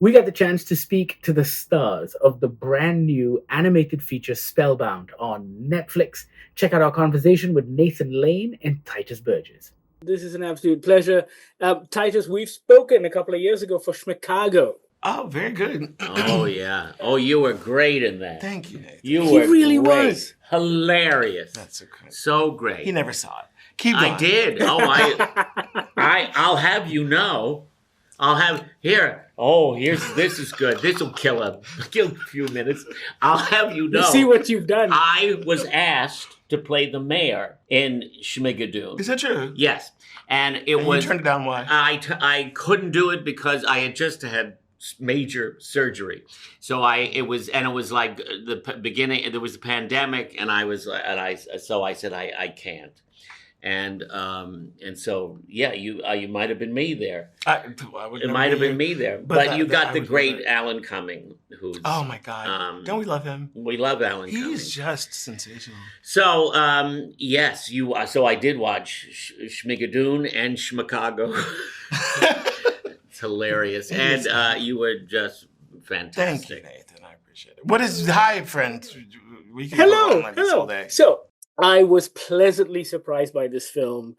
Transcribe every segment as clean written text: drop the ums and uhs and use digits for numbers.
we got the chance to speak to the stars of the brand new animated feature Spellbound on Netflix. Check out our conversation with Nathan Lane and Tituss Burgess. This is an absolute pleasure. Tituss, we've spoken a couple of years ago for Chicago. Oh, very good. Oh, yeah. Oh, you were great in that. Thank you, Nathan. You He were really great. was. Hilarious. That's so good. So great. He never saw it. Keep going. I did. Oh, I'll have you know. This is good. This will kill a few minutes. I'll have you know. You see what you've done. I was asked to play the mayor in Schmigadoon. Is that true? Yes. And You turned it down, why? I couldn't do it because I had just had major surgery. So it was like the beginning, there was a pandemic, and I said I can't. And so you might have been me there. It might have been me there, but you got the great Alan Cumming, who's oh my God! Don't we love him? We love Alan Cumming. He's just sensational. So yes, you. So I did watch Schmigadoon and Schmicago. It's hilarious, and you were just fantastic. Thank you, Nathan. I appreciate it. What is hi, friend? We can Hello, go on like this all day. So I was pleasantly surprised by this film.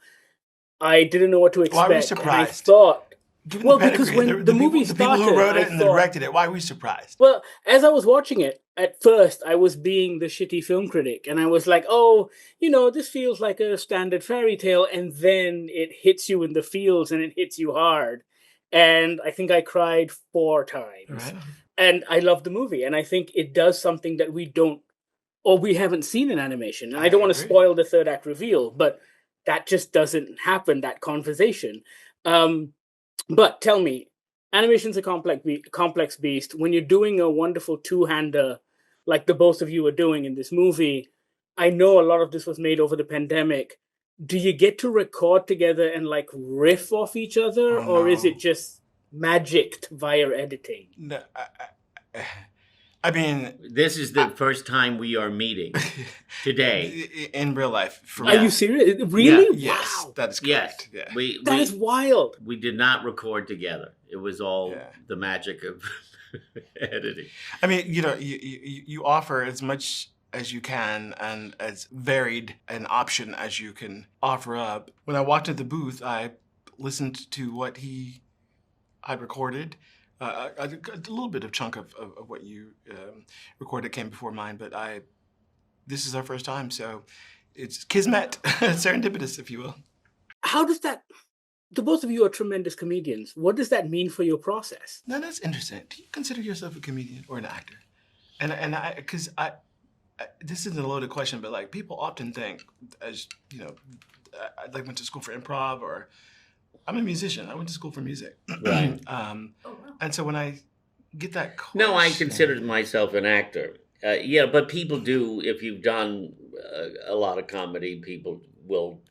I didn't know what to expect. Why were you surprised? I thought, Given well, the because pedigree, when the movie the started, people who wrote I it and thought, directed it, why were you surprised? well, as I was watching it, at first I was being the shitty film critic, and I was like, oh, this feels like a standard fairy tale, and then it hits you in the feels, and it hits you hard. And I think I cried 4 times. Right. And I love the movie, and I think it does something that we haven't seen in animation. And I don't want to spoil the third act reveal, but that just doesn't happen, that conversation. But tell me, animation's a complex beast. When you're doing a wonderful two-hander, like the both of you are doing in this movie, I know a lot of this was made over the pandemic. Do you get to record together and like riff off each other, or is it just magicked via editing? No, I mean, This is the first time we are meeting today. in real life. For Are me. you serious? Really? Yes, Wow. that is Yes, correct. Yeah. That is wild. We did not record together. It was all Yeah. the magic of editing. I mean, you offer as much as you can and as varied an option as you can offer up. When I walked into the booth, I listened to what I'd recorded. A little bit of chunk of what you recorded came before mine, but this is our first time, so it's kismet, serendipitous, if you will. How does that? The both of you are tremendous comedians. What does that mean for your process? No, that's interesting. Do you consider yourself a comedian or an actor? And because this isn't a loaded question, but like people often think, as I went to school for improv, or I'm a musician. I went to school for music. Right. And so when I get that question, No, I considered myself an actor. But people do, if you've done a lot of comedy, people will,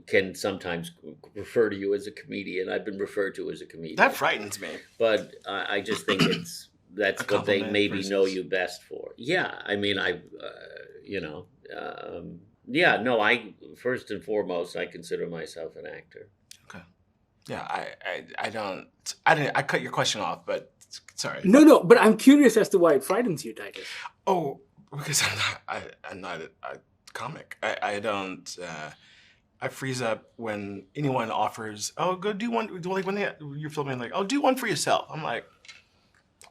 can sometimes refer to you as a comedian. I've been referred to as a comedian. That frightens me. But I just think that's what they maybe know you best for. Yeah, I mean, I first and foremost, I consider myself an actor. Okay. Yeah, I cut your question off, but sorry. No, but I'm curious as to why it frightens you, Tituss. Oh, because I'm not a comic. I don't. I freeze up when anyone offers, oh, go do one, like when you're filming, like, oh, do one for yourself. I'm like,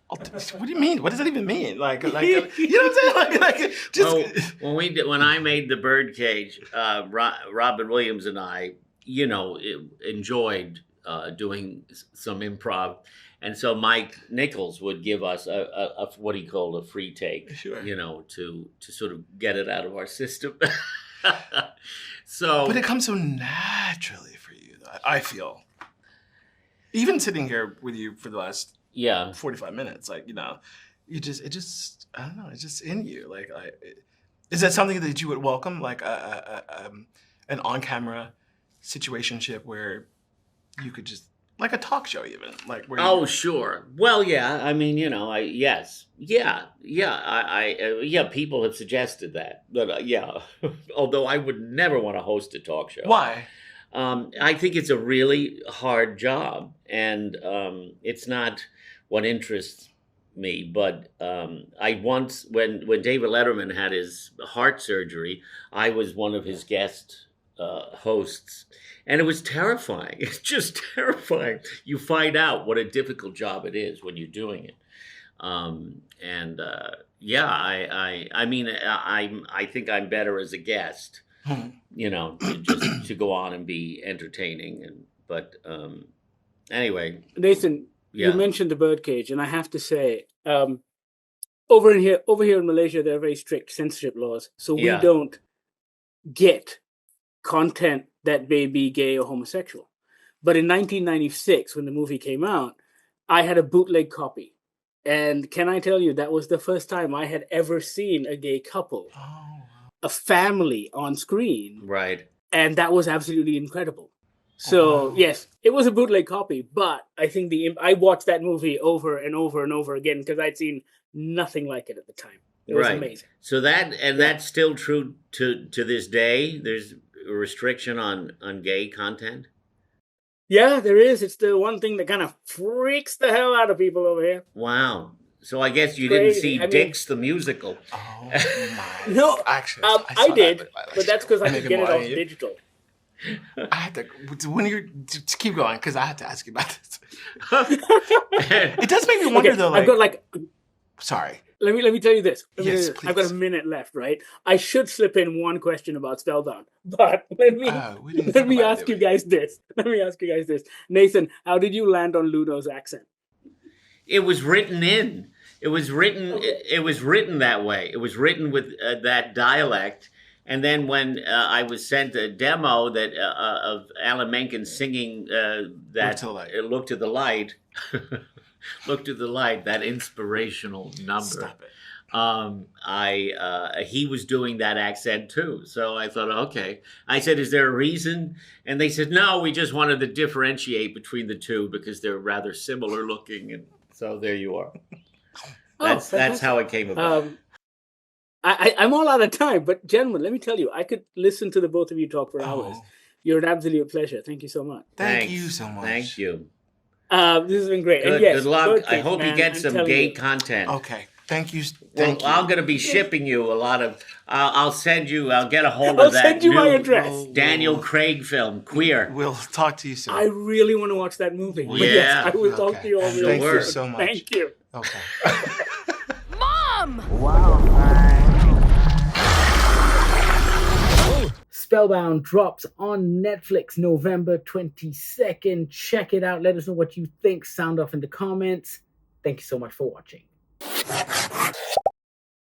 what do you mean? What does that even mean? Like you know what I'm saying? Just when I made the Birdcage, Robin Williams and I, enjoyed doing some improv, and so Mike Nichols would give us a what he called a free take, sure. To sort of get it out of our system. But it comes so naturally for you, I feel. Even sitting here with you for the last 45 minutes, like, it just, I don't know, it's just in you. Like, is that something that you would welcome? Like an on-camera situationship where you could just, like a talk show even, like where sure. Well, yeah, I mean, people have suggested that, but although I would never want to host a talk show. Why? I think it's a really hard job, and it's not what interests me. But I once, when David Letterman had his heart surgery, I was one of his guest hosts, and it was terrifying. It's just terrifying. You find out what a difficult job it is when you're doing it. And yeah, I mean, I think I'm better as a guest, just to go on and be entertaining. But anyway, Nathan, yeah. you mentioned the birdcage, and I have to say, over here in Malaysia, there are very strict censorship laws, so we Yeah. don't get content that may be gay or homosexual. But in 1996, when the movie came out, I had a bootleg copy. And can I tell you, that was the first time I had ever seen a gay couple, a family on screen. Right. And that was absolutely incredible. So, yes, it was a bootleg copy, but I think I watched that movie over and over and over again because I'd seen nothing like it at the time. It was amazing. So that's still true to this day. There's a restriction on gay content. Yeah, there is. It's the one thing that kind of freaks the hell out of people over here. Wow. So I guess you Crazy. didn't see Dix the musical. Oh my! No, actually, I did, that, but that's because I maybe could get it more off than you. digital. I had to just keep going because I had to ask you about this. It does make me wonder though. Like, I've got sorry. Let me tell you this. Yes, I've got a please. minute left, right? I should slip in one question about Spellbound, but let me ask you guys this. Let me ask you guys this. Nathan, how did you land on Ludo's accent? It was written in. It was written. Okay. It was written that way. It was written with that dialect. And then when I was sent a demo that of Alan Menken singing that "Look to the Light," "Look to the Light," that inspirational number. Stop it. He was doing that accent too. So I thought, okay. I said, "Is there a reason?" And they said, "No, we just wanted to differentiate between the two because they're rather similar looking." And so there you are. That's how it came about. I'm all out of time, but gentlemen, let me tell you, I could listen to the both of you talk for hours. You're an absolute pleasure. Thank you so much. Thank you so much. Thank you. This has been great. Good, and yes, good luck. Birdcage, I hope you get some gay content. Okay. Thank you. Well, I'm going to be shipping you a lot of. I'll send you. I'll get a hold of that. I'll send you my address. Daniel Craig film, Queer. We'll talk to you soon. I really want to watch that movie. Yeah. But yes, I will talk to you all real Thank you soon. so much. Thank you. Okay. Mom! Spellbound drops on Netflix November 22nd. Check it out. Let us know what you think. Sound off in the comments. Thank you so much for watching.